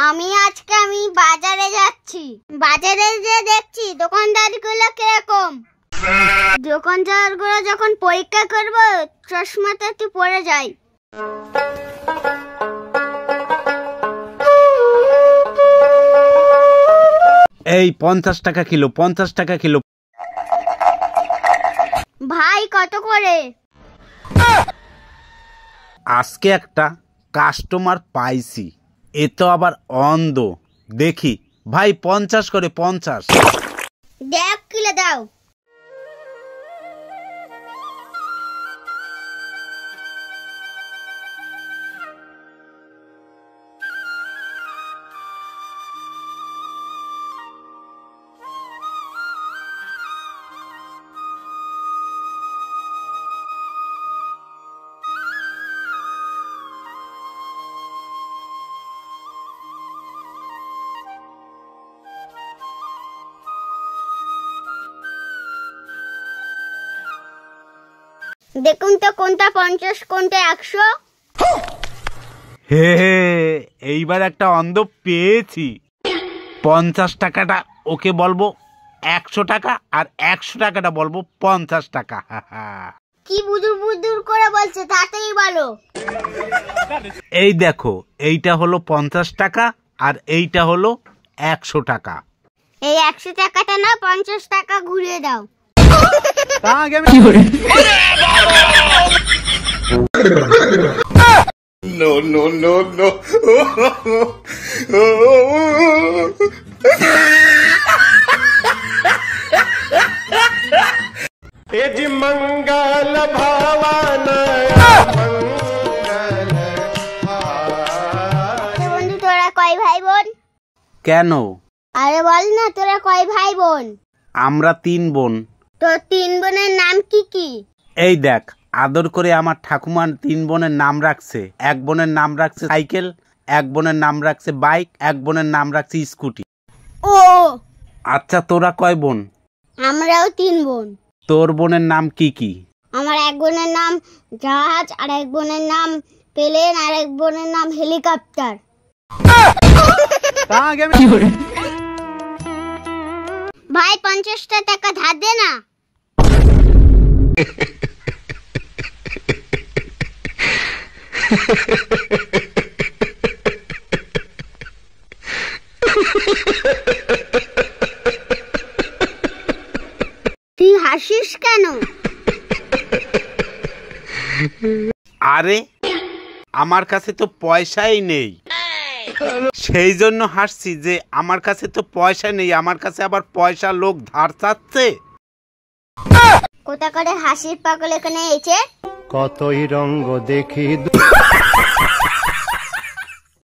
আমি বাজারে যাচ্ছি। বাজারে যে দেখছি দোকানদারগুলো কিরকম। দোকানদারগুলো যখন পরীক্ষা করব চশমাটা একটু পরে যায়। এই 50 টাকা কিলো, 50 টাকা কিলো। ভাই কত করে? আজকে একটা কাস্টমার পাইছি, এ তো আবার অন্ধ। দেখি ভাই 50 করে, 50। দেখ কিলো দাও। দেখুন তো কোনটা 50 কোনটা 100। হে এইবার একটা অন্ধ পেয়েছি। 50 টাকাটা ওকে বলবো 100 টাকা, আর 100 টাকাটা বলবো 50 টাকা। কি বুদুর বুদুর করে বলছে, তাড়াতাড়ি বলো। এই দেখো, এইটা হলো 50 টাকা আর এইটা হলো 100 টাকা। এই 100 টাকাটা না 50 টাকা ঘুরিয়ে দাও। No, no, no, no. एजि मंगल भावानया मंगल। বন্ধু তোরা কয় ভাই বোন? কেন? আরে বল না তোরা কয় ভাই বোন? আমরা 3 বোন। তোর 3 বোনের নাম কি কি? এই দেখ, আদর করে আমার ঠাকুমার 3 বোনের নাম রাখছে। এক বোনের নাম রাখছে সাইকেল, এক বোনের নাম রাখছে বাইক, এক বোনের নাম রাখছে স্কুটি। ও আচ্ছা, তোরা কয় বোন? আমরাও 3 বোন। তোর বোনের নাম কি কি? আমার এক বোনের নাম জাহাজ, আর এক বোনের নাম প্লেন, আর এক বোনের নাম হেলিকপ্টার। ভাই 50 টাকা ধার দে না। তুই হাসিস কেন? আরে আমার কাছে তো পয়সাই নেই, সেই জন্য হাসছি যে আমার কাছে তো পয়সা নেই, আমার কাছে আবার পয়সা লোক ধার চাচ্ছে। কোথা করে হাসির পাগল এখানে এসে? কতই রঙ্গ দেখি